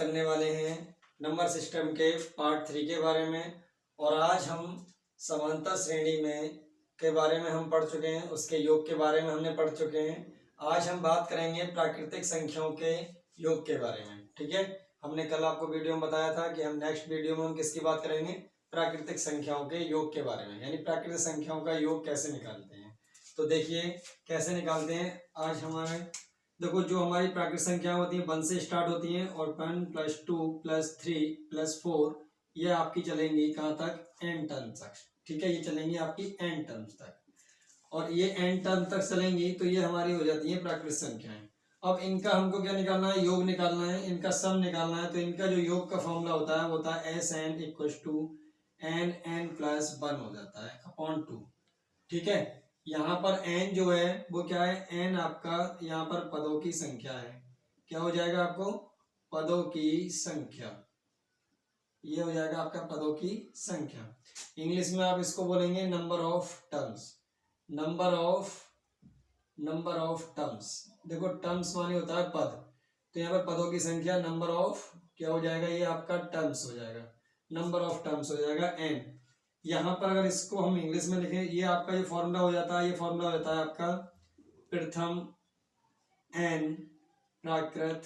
करने वाले हैं नंबर सिस्टम के पार्ट 3 के बारे में। और आज हम समानता श्रेणी में के बारे में हम पढ़ चुके हैं, उसके योग के बारे में हमने पढ़ चुके हैं। आज हम बात करेंगे प्राकृतिक संख्याओं के योग के बारे में। ठीक है, हमने कल आपको वीडियो में बताया था कि हम नेक्स्ट वीडियो में हम किसकी बात करेंगे, प्राकृतिक संख्याओं के योग के बारे में, यानी प्राकृतिक संख्याओं का योग कैसे निकालते हैं। तो देखिए कैसे निकालते हैं। आज हमारे देखो जो हमारी प्राकृतिक संख्या होती है 1 से स्टार्ट होती हैं और 1 + 2 + 3 + 4 ये आपकी चलेंगी कहाँ तक, n टर्म तक। ठीक है, ये चलेंगी आपकी n टर्म्स तक, और ये n टर्म तक चलेंगी तो ये हमारी हो जाती है प्राकृतिक संख्याएं। अब इनका हमको क्या निकालना है, योग निकालना है, इनका सम निकालना है। तो इनका जो योग का फॉर्मूला होता है वो होता है Sn = nn + 1 हो जाता है अपॉन 2। ठीक है, यहाँ पर n जो है वो क्या है, n आपका यहाँ पर पदों की संख्या है। क्या हो जाएगा आपको, पदों की संख्या। ये हो जाएगा आपका पदों की संख्या। इंग्लिश में आप इसको बोलेंगे number of terms. Number of terms, देखो टर्म्स माने होता है पद, तो यहाँ पर पदों की संख्या नंबर ऑफ क्या हो जाएगा, ये आपका टर्म्स हो जाएगा, नंबर ऑफ टर्म्स हो जाएगा n। यहाँ पर अगर इसको हम इंग्लिश में लिखें, ये आपका जो फॉर्मूला हो जाता है, ये फॉर्मूला हो जाता है आपका प्रथम n प्राकृत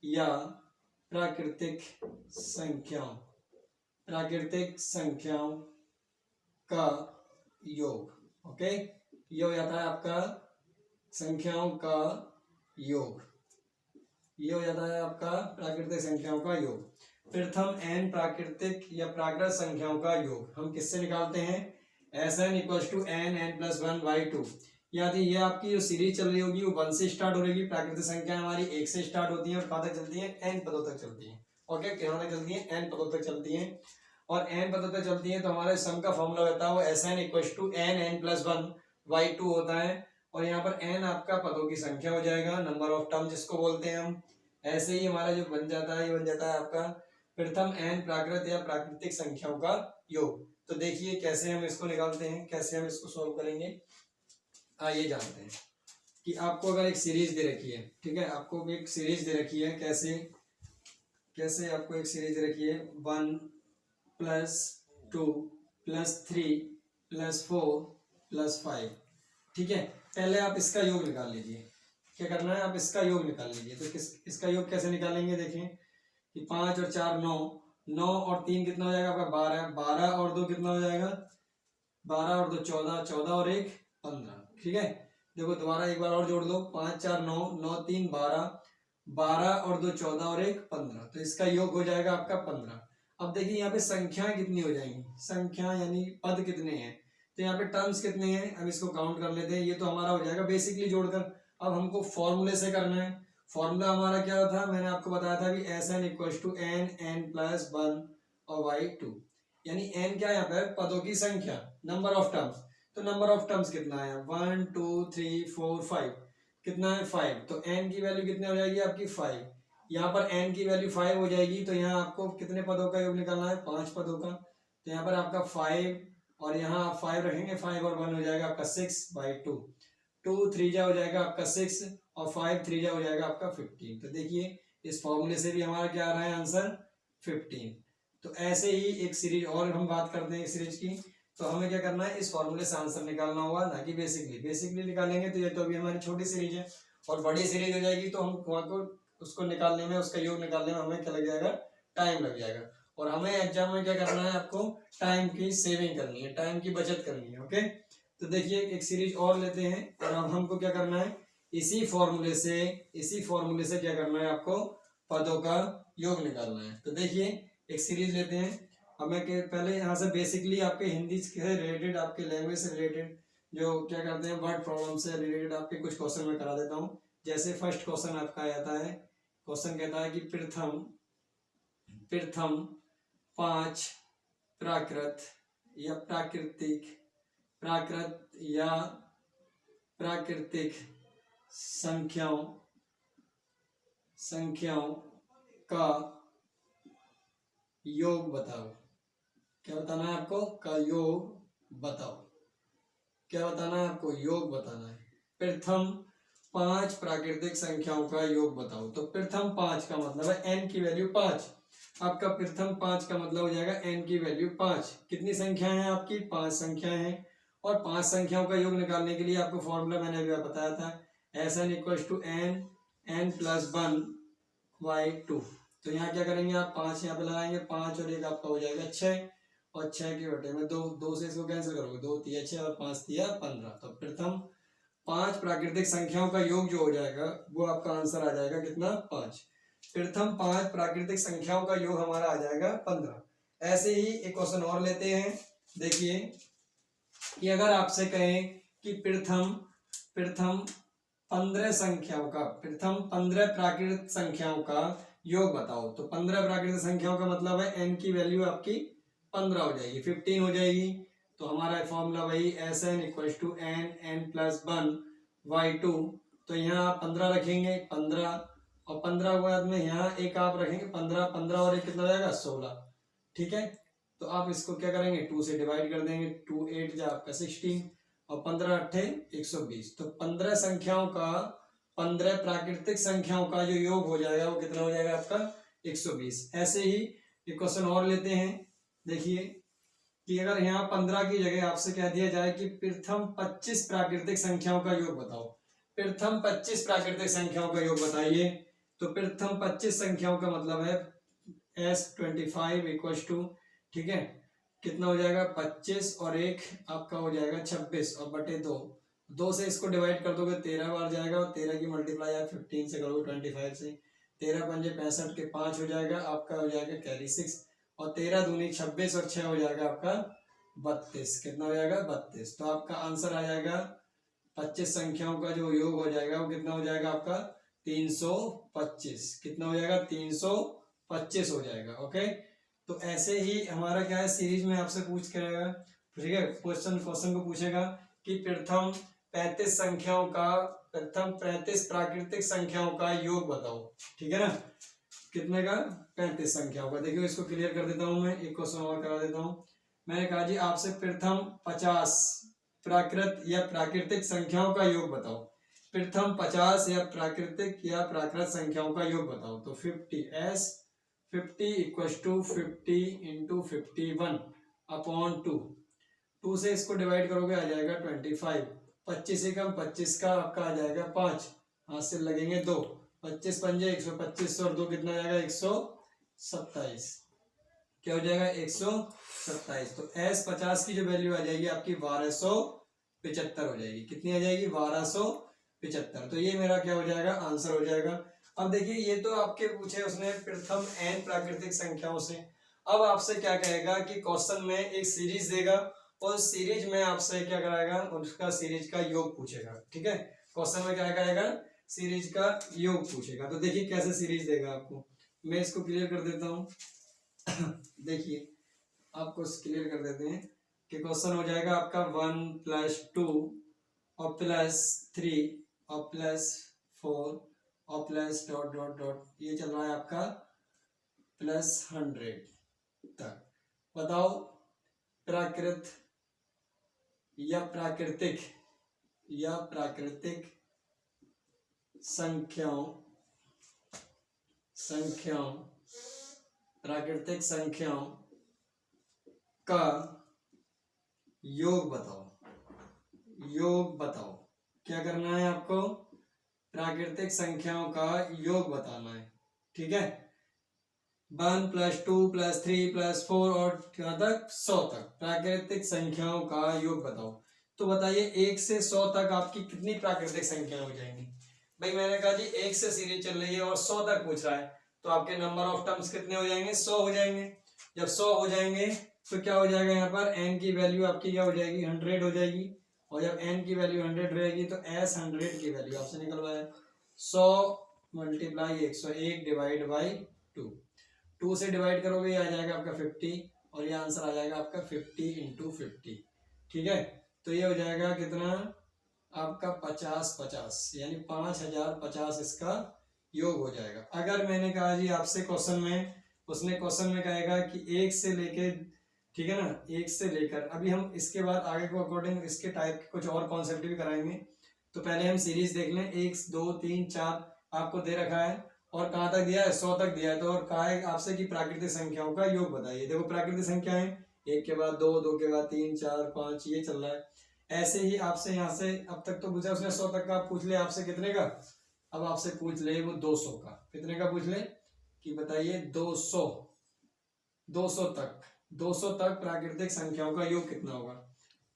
या प्राकृतिक संख्याओं का योग। ओके, ये हो जाता है आपका संख्याओं का योग, ये हो जाता है आपका प्राकृतिक संख्याओं का योग। प्रथम n प्राकृतिक या प्राकृत संख्याओं का योग हम किससे निकालते हैं, Sn = nn + 1/2। यानी ये आपकी जो सीरीज चल रही होगी वो 1 से स्टार्ट हो रहेगी। प्राकृतिक संख्या हमारी 1 से स्टार्ट होती है और कहाँ तक चलती है, n पदों तक चलती है। ओके, कहाँ तक चलती है, n पदों तक चलती है। और n पदों तक चलती है तो हमारे सम का फॉर्मूला होता है वो Sn = nn + 1/2 होता है। और यहाँ पर n आपका पदों की संख्या हो जाएगा, नंबर ऑफ टर्म जिसको बोलते हैं हम। ऐसे ही हमारा जो बन जाता है, ये बन जाता है आपका प्रथम n प्राकृत या प्राकृतिक संख्याओं का योग। तो देखिए कैसे हम इसको निकालते हैं, कैसे हम इसको सॉल्व करेंगे। आइए जानते हैं कि आपको अगर एक सीरीज दे रखी है, ठीक है, आपको एक सीरीज दे रखी है, कैसे आपको एक सीरीज दे रखी है 1 + 2 + 3 + 4 + 5। ठीक है, पहले आप इसका योग निकाल लीजिए। क्या करना है, आप इसका योग निकाल लीजिए। तो इसका योग कैसे निकालेंगे, देखें कि 5 और 4 9, 9 और 3 कितना हो जाएगा आपका 12, 12 और 2 कितना हो जाएगा 12 और 2 14, 14 और 1 15। ठीक है, देखो दोबारा एक बार और जोड़ दो, 5 4 9, 9 3 12, 12 और 2 14 और 1 15। तो इसका योग हो जाएगा आपका 15। अब देखिए यहाँ पे संख्याएं कितनी हो जाएंगी, संख्या यानी पद कितने हैं, तो यहाँ पे टर्म्स कितने हैं, अब इसको काउंट कर लेते हैं। ये तो हमारा हो जाएगा बेसिकली जोड़कर। अब हमको फॉर्मूले से करना है। फॉर्मूला हमारा क्या था, मैंने आपको बताया था कि Sn = nn + 1/2। यानी n क्या है यहाँ पे, पदों की संख्या, नंबर ऑफ टर्म्स। तो नंबर ऑफ टर्म्स कितना है, 1 2 3 4 5, कितना है 5। तो n की वैल्यू कितनी हो जाएगी आपकी 5। यहाँ पर n की वैल्यू 5 हो जाएगी तो यहाँ आपको कितने पदों का योग निकालना है, 5 पदों का। तो यहाँ पर आपका 5 और यहाँ आप 5 रखेंगे, 5 और 1 हो जाएगा आपका 6/2। 2 3 जा हो जाएगा आपका 6 और 5 3 जा हो जाएगा आपका 15। तो देखिए इस फॉर्मूले से भी हमारा क्या आ रहा है आंसर 15। तो ऐसे ही एक सीरीज और हम बात करते हैं, एक सीरीज की। तो हमें क्या करना है, इस फॉर्मूले से आंसर निकालना होगा, ना कि बेसिकली निकालेंगे। तो ये तो अभी हमारी छोटी सीरीज है, और बड़ी सीरीज हो जाएगी तो हम वहाँ को उसको निकालने में, उसका योग निकालने में हमें क्या लग जाएगा, टाइम लग जाएगा। और हमें एग्जाम में क्या करना है, आपको टाइम की सेविंग करनी है, टाइम की बचत करनी है। ओके, तो देखिए एक सीरीज और लेते हैं, और अब हमको क्या करना है, इसी फॉर्मूले से क्या करना है, आपको पदों का योग निकालना है। तो देखिए एक सीरीज लेते हैं। हमें पहले यहाँ से बेसिकली आपके हिंदी से रिलेटेड, आपके लैंग्वेज से रिलेटेड जो क्या करते हैं, वर्ड प्रॉब्लम से रिलेटेड आपके कुछ क्वेश्चन मैं करा देता हूँ। जैसे फर्स्ट क्वेश्चन आपका आता है, क्वेश्चन कहता है कि प्रथम 5 प्राकृत या प्राकृतिक संख्याओं का योग बताओ। क्या बताना है आपको, का योग बताओ। क्या बताना है आपको, योग बताना है। प्रथम 5 प्राकृतिक संख्याओं का योग बताओ। तो प्रथम 5 का मतलब है n की वैल्यू 5। आपका प्रथम 5 का मतलब हो जाएगा n की वैल्यू 5। कितनी संख्याएं हैं आपकी? 5 संख्याएं हैं। और 5 संख्याओं का योग निकालने के लिए आपको फॉर्मूला मैंने अभी बताया था, Sn equal to n plus 1/2। तो यहाँ क्या करेंगे आप? 5 यहाँ पे लगाएंगे, 5 और 1 आपका हो जाएगा 6, और 6 के बटे में 2, 2 से इसको कैंसिल करोगे, 2 तिया 6 और 5 तिया 15। तो प्रथम 5 प्राकृतिक संख्याओं का योग जो हो जाएगा वो आपका आंसर आ जाएगा कितना? 5। प्रथम 5 प्राकृतिक संख्याओं का योग हमारा आ जाएगा 15। ऐसे ही एक क्वेश्चन और लेते हैं। देखिए कि अगर आपसे कहें कि प्रथम 15 संख्याओं का, प्रथम 15 प्राकृतिक संख्याओं का योग बताओ। तो 15 प्राकृतिक संख्याओं का मतलब है n की वैल्यू आपकी 15 हो जाएगी, 15 हो जाएगी। तो हमारा फॉर्मूला वही Sn equal to n plus 1/2। तो यहाँ आप 15 रखेंगे, 15 और 15 के बाद में यहाँ एक आप रखेंगे 15, 15 और एक कितना हो जाएगा? 16। ठीक है, तो आप इसको क्या करेंगे? 2 से डिवाइड कर देंगे, 2 8 जा आपका 16 और 15 8 120। तो 15 संख्याओं का, 15 प्राकृतिक संख्याओं का जो योग हो जाएगा वो कितना हो जाएगा आपका? 120। ऐसे ही एक क्वेश्चन और लेते हैं। देखिए कि अगर यहाँ 15 की जगह आपसे कह दिया जाए कि प्रथम 25 प्राकृतिक संख्याओं का योग बताओ। प्रथम 25 प्राकृतिक संख्याओं का योग बताइए। तो प्रथम 25 संख्याओं का मतलब है S25 इक्वल टू, ठीक है, कितना हो जाएगा? 25 और 1 आपका हो जाएगा 26 और बटे 2, 2 से इसको डिवाइड कर दोगे 13 बार जाएगा, और 13 की मल्टीप्लाई आप 15 से करोगे 25 से, 13 पंजे 65 के 5 हो जाएगा, आपका हो जाएगा कैरी 6, और 13 दूनी 26 और 6 हो जाएगा आपका 32। कितना हो जाएगा? 32। तो आपका आंसर आ जाएगा 25 संख्याओं का जो योग हो जाएगा वो कितना हो जाएगा आपका? 325। कितना हो जाएगा? 325 हो जाएगा। ओके, तो ऐसे ही हमारा क्या है, सीरीज में आपसे पूछ करेगा, ठीक है, क्वेश्चन को पूछेगा कि प्रथम 35 संख्याओं का, प्रथम 35 प्राकृतिक संख्याओं का योग बताओ। ठीक है ना, कितने का? 35 संख्याओं का। देखिए इसको क्लियर कर देता हूं, मैं एक क्वेश्चन और करा देता हूं। मैंने कहा जी आपसे प्रथम 50 प्राकृत या प्राकृतिक संख्याओं का योग बताओ। प्रथम 50 या प्राकृत संख्याओं का योग बताओ। तो 50 इक्वल टू 50 इंटू 51/2। 2 से इसको डिवाइड करोगे आ जाएगा 25। 25 से कम 25 का आपका आ जाएगा 5, हाथ से लगेंगे 2, 25 पंजे 125 और 2 कितना आ जाएगा? 127। क्या हो जाएगा? 127। तो S50 की जो वैल्यू आ जाएगी आपकी 1275 हो जाएगी। कितनी आ जाएगी? 1275। तो ये मेरा क्या हो जाएगा? आंसर हो जाएगा। अब देखिए ये तो आपके पूछे उसने प्रथम n प्राकृतिक संख्याओं से। अब आपसे क्या कहेगा कि क्वेश्चन में एक सीरीज देगा और सीरीज में आपसे क्या कराएगा? उसका सीरीज का योग पूछेगा। ठीक है, क्वेश्चन में क्या करेगा? सीरीज का योग पूछेगा। तो देखिए कैसे सीरीज देगा आपको, मैं इसको क्लियर कर देता हूँ। देखिए आपको क्लियर कर देते हैं कि क्वेश्चन हो जाएगा आपका 1 + 2 और +3 और +4 और प्लस ... ये चल रहा है आपका +100 तक। बताओ प्राकृत या प्राकृतिक प्राकृतिक संख्याओं का योग बताओ। क्या करना है आपको? प्राकृतिक संख्याओं का योग बताना है। ठीक है, 1 + 2 + 3 + 4 और क्या तक? 100 तक प्राकृतिक संख्याओं का योग बताओ। तो बताइए 1 से 100 तक आपकी कितनी प्राकृतिक संख्या हो जाएंगी? भाई मैंने कहा जी 1 से सीरीज चल रही है और 100 तक पूछ रहा है, तो आपके नंबर ऑफ टर्म्स कितने हो जाएंगे? 100 हो जाएंगे। जब 100 हो जाएंगे तो क्या हो जाएगा? यहाँ पर n की वैल्यू आपकी क्या हो जाएगी? 100 हो जाएगी। और जब n की वैल्यू 100 रहेगी तो S100 की वैल्यू आपसे निकलवाया 100 × 101 डिवाइड बाई 2। 2 से डिवाइड करोगे ये आ जाएगा आपका 50 और ये आंसर आ जाएगा आपका 50 × 50। ठीक है, तो ये हो जाएगा कितना आपका 50 यानी 5050 इसका योग हो जाएगा। अगर मैंने कहा जी आपसे क्वेश्चन में, उसने क्वेश्चन में कहेगा कि 1 से लेके, ठीक है ना, 1 से लेकर, अभी हम इसके बाद आगे को अकॉर्डिंग इसके टाइप के कुछ और कॉन्सेप्ट भी कराएंगे। तो पहले हम सीरीज देख लें, 1 2 3 4 आपको दे रखा है और कहाँ तक दिया है, 100 तक दिया है। तो और कहा है आपसे कि प्राकृतिक संख्याओं का योग बताइए। देखो प्राकृतिक संख्या है 1 के बाद 2, 2 के बाद 3 4 5 ये चल रहा है। ऐसे ही आपसे यहाँ से अब तक तो पूछा उसने 100 तक का, पूछ ले आपसे कितने का, अब आपसे पूछ ले वो 200 का। कितने का पूछ ले कि बताइए 200, 200 तक, 200 तक प्राकृतिक संख्याओं का योग कितना होगा।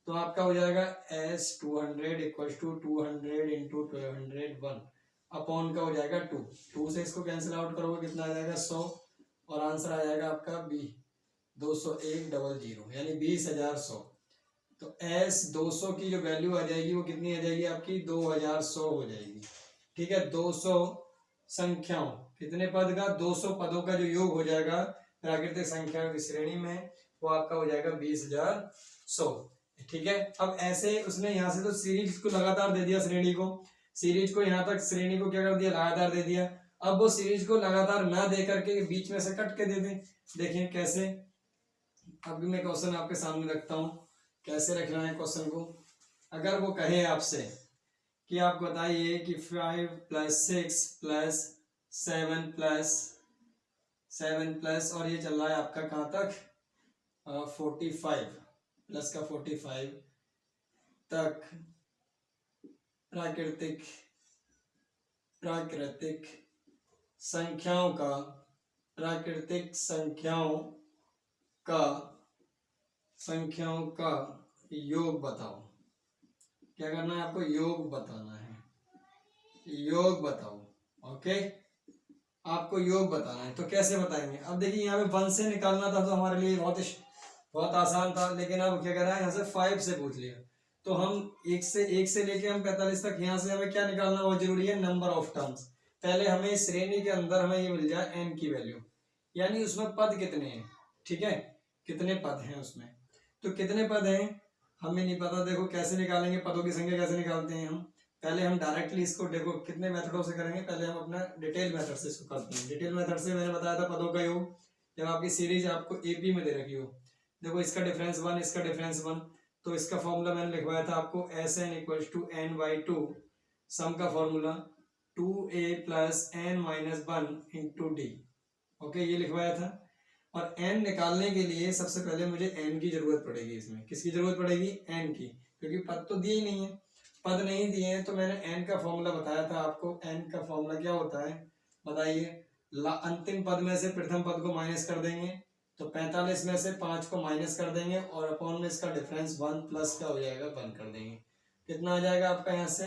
तो आपका हो जाएगा s 200 equal to 200 into 1201 upon का हो जाएगा 2। 2 से इसको कैंसिल आउट करोगे कितना आ जाएगा 100 और आंसर आ जाएगा आपका b 20100 यानी 20,100। तो s 200 की जो वैल्यू आ जाएगी वो कितनी आ जाएगी आपकी 2100 हो जाएगी। ठीक है, 200 संख्याओं, कितने पद का, 200 पदों का जो योग हो जाएगा प्राकृतिक संख्या की श्रेणी में वो आपका हो जाएगा 20,100। ठीक है, अब ऐसे उसने यहाँ से तो सीरीज को लगातार दे दिया, श्रेणी को, सीरीज को यहाँ तक श्रेणी को क्या कर दिया, लगातार दे दिया। अब वो सीरीज को लगातार ना दे करके बीच में से कट के दे दे। देखिए कैसे, अभी मैं क्वेश्चन आपके सामने रखता हूँ, कैसे रखना है क्वेश्चन को। अगर वो कहे आपसे कि आप बताइए कि 5 + 6 + 7 प्लस और ये चल रहा है आपका कहाँ तक 45 प्लस का 45 तक प्राकृतिक संख्याओं का योग बताओ। क्या करना है आपको, योग बताना है, योग बताओ। ओके, आपको योग बताना है। तो कैसे बताएंगे, अब देखिए यहाँ पे 1 से निकालना था तो हमारे लिए बहुत आसान था, लेकिन अब क्या कर रहा है यहाँ से 5 से पूछ लिया। तो हम 1 से लेके हम 45 तक, यहाँ से हमें क्या निकालना बहुत जरूरी है, नंबर ऑफ टर्म्स। पहले हमें श्रेणी के अंदर हमें ये मिल जाए n की वैल्यू, यानी उसमें पद कितने हैं। ठीक है, कितने पद हैं उसमें, तो कितने पद हैं हमें नहीं पता। देखो कैसे निकालेंगे, पदों की संख्या कैसे निकालते हैं हम, पहले हम डायरेक्टली इसको देखो कितने मेथडों से करेंगे। पहले हम अपना डिटेल मेथड से इसको करते हैं। डिटेल मेथड से मैंने बताया था पदों का योग, जब आपकी सीरीज आपको एपी में दे रखी हो, देखो इसका डिफरेंस 1, इसका डिफरेंस 1, तो इसका फॉर्मूला मैंने लिखवाया था आपको Sn = n/2, सम का formula 2a + n - 1 × d। Okay, ये लिखवाया था। और n निकालने के लिए सबसे पहले मुझे n की जरूरत पड़ेगी। इसमें किसकी जरूरत पड़ेगी, n की, क्योंकि पद तो दिए ही नहीं है, पद नहीं दिए हैं। तो मैंने n का फॉर्मूला बताया था आपको। n का फॉर्मूला क्या होता है बताइए, अंतिम पद में से प्रथम पद को माइनस कर देंगे, तो 45 में से 5 को माइनस कर देंगे और अपॉन में इसका डिफरेंस 1 प्लस का हो जाएगा 1 कर देंगे। कितना आ जाएगा आपका, यहाँ से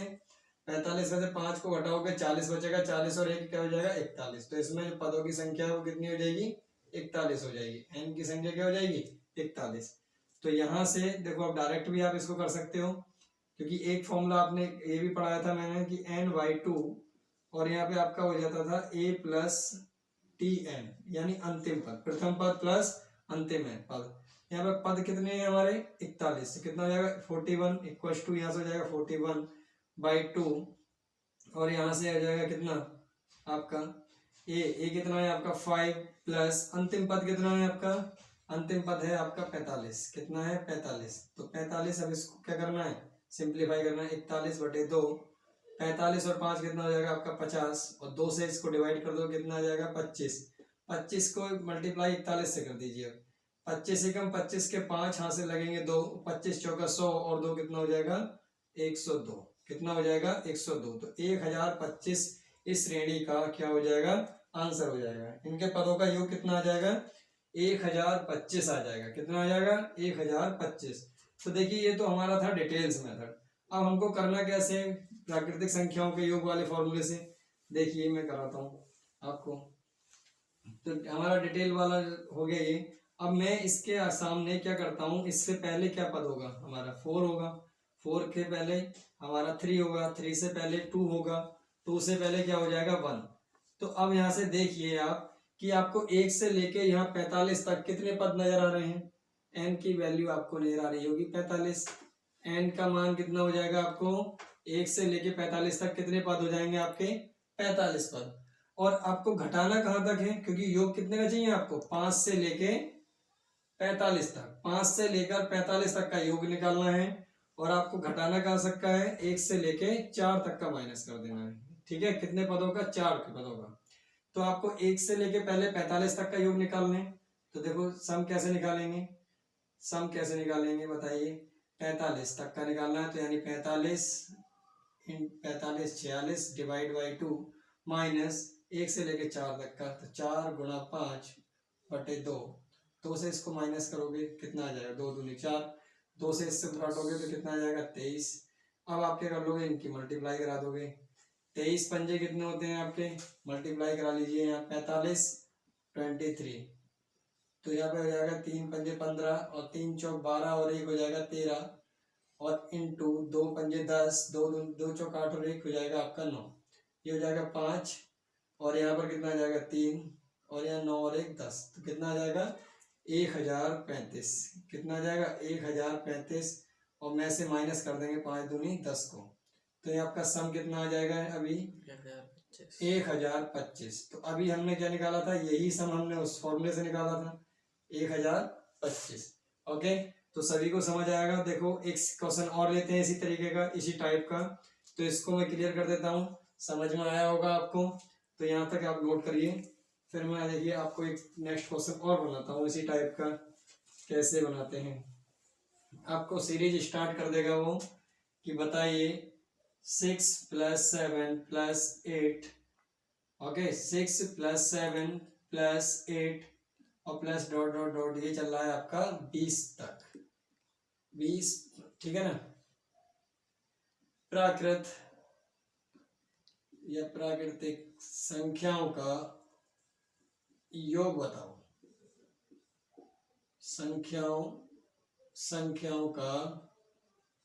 45 में से 5 को घटाओगे 40 बचेगा, 40 और 1 क्या हो जाएगा 41। तो इसमें जो पदों की संख्या है वो कितनी हो जाएगी, 41 हो जाएगी। n की संख्या क्या हो जाएगी, 41। तो यहाँ से देखो आप डायरेक्ट भी आप इसको कर सकते हो, क्योंकि एक फॉर्मूला आपने ये भी पढ़ाया था मैंने कि n/2 और यहाँ पे आपका हो जाता था a + tn, यानी अंतिम पद, प्रथम पद प्लस अंतिम है पद। यहाँ पे पद कितने हैं हमारे 41, तो कितना हो जाएगा 41 = यहाँ से हो जाएगा 41/2 और यहाँ से आ जाएगा कितना आपका a कितना है आपका 5 प्लस अंतिम पद कितना है आपका, अंतिम पद है आपका 45। कितना है 45, तो 45 अब इसको क्या करना है, सिंप्लीफाई करना है। 41/2, 45 और 5 कितना हो जाएगा आपका 50 और 2 से इसको डिवाइड कर दो, कितना आ जाएगा 25। 25 को मल्टीप्लाई 41 से कर दीजिए। 25 से कम 25 के 5 हाथ से लगेंगे 2, 25 चौका 100 और 2 कितना हो जाएगा 102। कितना हो जाएगा 102। तो 1025 इस श्रेणी का क्या हो जाएगा, आंसर हो जाएगा। इनके पदों का योग कितना आ जाएगा 1025 आ जाएगा। कितना आ जाएगा 1025। तो देखिए ये तो हमारा था डिटेल्स मेथड। अब हमको करना कैसे, प्राकृतिक संख्याओं के योग वाले फॉर्मूले से। देखिए मैं कराता हूँ आपको। तो हमारा डिटेल वाला हो गया ये। अब मैं इसके सामने क्या करता हूँ, इससे पहले क्या पद होगा हमारा 4 होगा, 4 के पहले हमारा 3 होगा, 3 से पहले 2 होगा, 2 से पहले क्या हो जाएगा 1। तो अब यहाँ से देखिए आप कि आपको 1 से लेके यहाँ 45 तक कितने पद नजर आ रहे हैं। n की वैल्यू आपको नजर आ रही होगी 45। n का मान कितना हो जाएगा आपको, 1 से लेके 45 तक कितने पद हो जाएंगे आपके 45 पद। और आपको घटाना कहाँ तक है, क्योंकि योग कितने का चाहिए आपको 5 से लेके 45 तक, 5 से लेकर 45 तक का योग निकालना है। और आपको घटाना कहाँ तक का है, 1 से लेके 4 तक का माइनस कर देना है। ठीक है, कितने पदों का, 4 के पदों का। तो आपको 1 से लेके पहले 45 तक का योग निकालने। तो देखो सम कैसे निकालेंगे, सम कैसे निकालेंगे बताइए। 45 तक का निकालना है, तो यानी 45 46 डिवाइड बाई 2 माइनस 1 से लेके 4 तक का, तो 4 गुणा 5 बटे 2। 2 से इसको माइनस करोगे कितना आ जाएगा, 2 दूनी 4, 2 से इससे काटोगे तो कितना आ जाएगा 23। अब आप क्या कर लोगे, इनकी मल्टीप्लाई करा दोगे। 23 पंजे कितने होते हैं आपके, मल्टीप्लाई करा लीजिए यहाँ, 45 23, तो यहाँ पे हो जाएगा 3 पंजे 15 और 3 चौक 12 और 1 हो जाएगा 13 और इंटू 2 पंजे 10, 2 चौक 8 और 1 हो जाएगा आपका 9, ये हो जाएगा 5 और यहाँ पर कितना आ जाएगा 3 और यहाँ 9 और 1 10, तो कितना आ जाएगा 1035। कितना आ जाएगा 1035 और में से माइनस कर देंगे 5 दूनी 10 को, तो ये आपका सम कितना आ जाएगा अभी 1025। तो अभी हमने क्या निकाला था, यही सम हमने उस फॉर्मूले से निकाला था 1025। ओके, तो सभी को समझ आएगा। देखो एक क्वेश्चन और लेते हैं इसी तरीके का, इसी टाइप का, तो इसको मैं क्लियर कर देता हूँ, समझ में आया होगा आपको। तो यहाँ तक आप नोट करिए, फिर मैं देखिए आपको एक नेक्स्ट क्वेश्चन और बनाता हूँ इसी टाइप का, कैसे बनाते हैं। आपको सीरीज स्टार्ट कर देगा वो कि बताइए 6 + 7 + 8, ओके 6 + 7 + 8 और प्लस डॉट डॉट डॉट, ये चल रहा है आपका 20 तक, 20, ठीक है ना। प्राकृत या प्राकृतिक संख्याओं का योग बताओ। संख्याओं का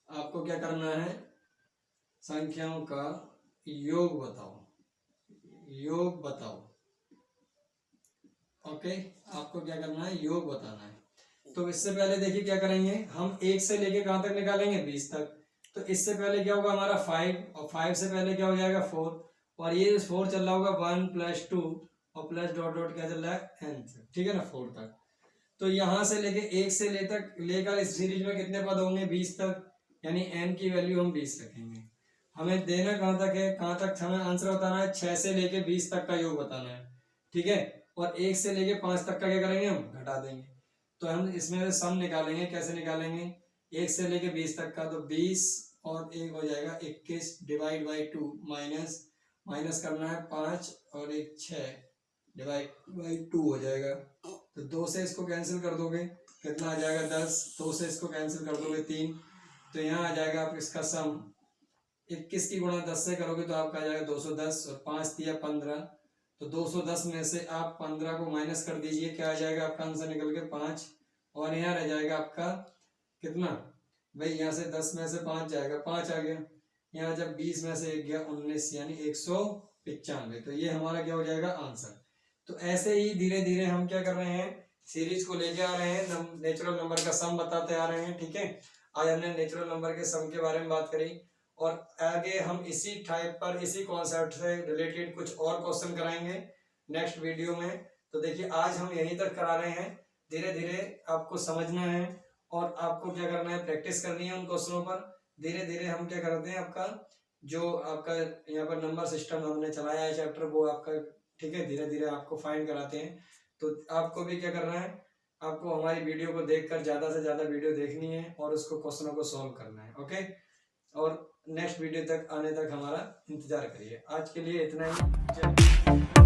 आपको क्या करना है, संख्याओं का योग बताओ, योग बताओ। ओके, आपको क्या करना है, योग बताना है। तो इससे पहले देखिए क्या करेंगे हम, 1 से लेके कहाँ तक निकालेंगे 20 तक। तो इससे पहले क्या होगा हमारा 5 और 5 से पहले क्या हो जाएगा 4 और ये 4 चल रहा होगा 1 + 2 और प्लस डॉट डॉट क्या चल रहा है n, ठीक है ना 4 तक। तो यहाँ से लेके 1 से लेकर इस सीरीज में कितने पद होंगे 20 तक, यानी n की वैल्यू हम 20 रखेंगे। हमें देना कहाँ तक है, कहाँ तक हमें आंसर बताना है, 6 से लेके 20 तक का योग बताना है, ठीक है। और 1 से लेके 5 तक का क्या करेंगे, हम घटा देंगे। तो हम इसमें सम निकालेंगे, कैसे निकालेंगे, 1 से लेके 20 तक का, तो 20 और 1 हो जाएगा 21 डिवाइड बाई 2 माइनस करना है 5 और 1 6 डिवाइड बाई 2 हो जाएगा। तो 2 से इसको कैंसिल कर दोगे कितना आ जाएगा 10, 2 से इसको कैंसिल कर दोगे 3, तो यहाँ आ जाएगा आप इसका सम 21 की गुणा 10 से करोगे तो आपका आ जाएगा 210 और 5 दिया 15, तो 210 में से आप 15 को माइनस कर दीजिए, क्या आ जाएगा आपका आंसर निकल के 5 और यहाँ रह जाएगा आपका कितना भाई, यहाँ से 10 में से 5 जाएगा 5 आ गया, यहाँ जब 20 में से 1 गया 19 यानी 195। तो ये हमारा क्या हो जाएगा आंसर। तो ऐसे ही धीरे धीरे हम क्या कर रहे हैं, सीरीज को लेके आ रहे हैं, नेचुरल नंबर का सम बताते आ रहे हैं, ठीक है। आज हमने नेचुरल नंबर के सम के बारे में बात करी और आगे हम इसी टाइप पर, इसी कॉन्सेप्ट से रिलेटेड कुछ और क्वेश्चन कराएंगे नेक्स्ट वीडियो में। तो देखिए आज हम यहीं तक करा रहे हैं, धीरे धीरे आपको समझना है और आपको क्या करना है, प्रैक्टिस करनी है उन क्वेश्चनों पर। धीरे धीरे हम क्या करते हैं, आपका जो आपका यहाँ पर नंबर सिस्टम हमने चलाया है चैप्टर वो आपका, ठीक है, धीरे धीरे आपको फाइंड कराते हैं। तो आपको भी क्या करना है, आपको हमारी वीडियो को देखकर ज़्यादा से ज़्यादा वीडियो देखनी है और उसको क्वेश्चनों को सॉल्व करना है, ओके। और नेक्स्ट वीडियो तक आने तक हमारा इंतजार करिए। आज के लिए इतना ही।